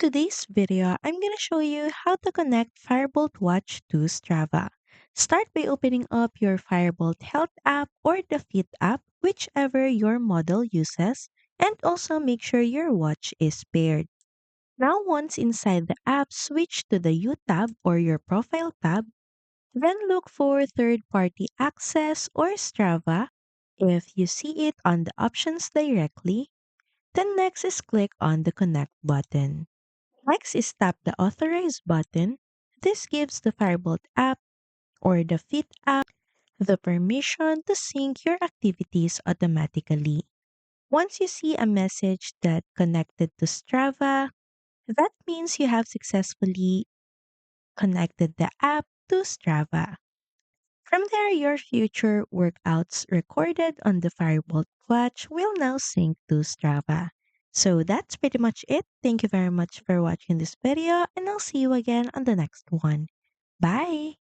today's video, I'm going to show you how to connect Fire-Boltt watch to Strava. Start by opening up your Fire-Boltt Health app or the Fit app, whichever your model uses, and also make sure your watch is paired. Now, once inside the app, switch to the You tab or your Profile tab, then look for third-party access or Strava. If you see it on the options directly, then next is click on the Connect button. Next is tap the Authorize button. This gives the Firebolt app or the Fit app the permission to sync your activities automatically. Once you see a message that connected to Strava, that means you have successfully connected the app to Strava. From there, your future workouts recorded on the Firebolt watch will now sync to Strava. So that's pretty much it. Thank you very much for watching this video, and I'll see you again on the next one. Bye!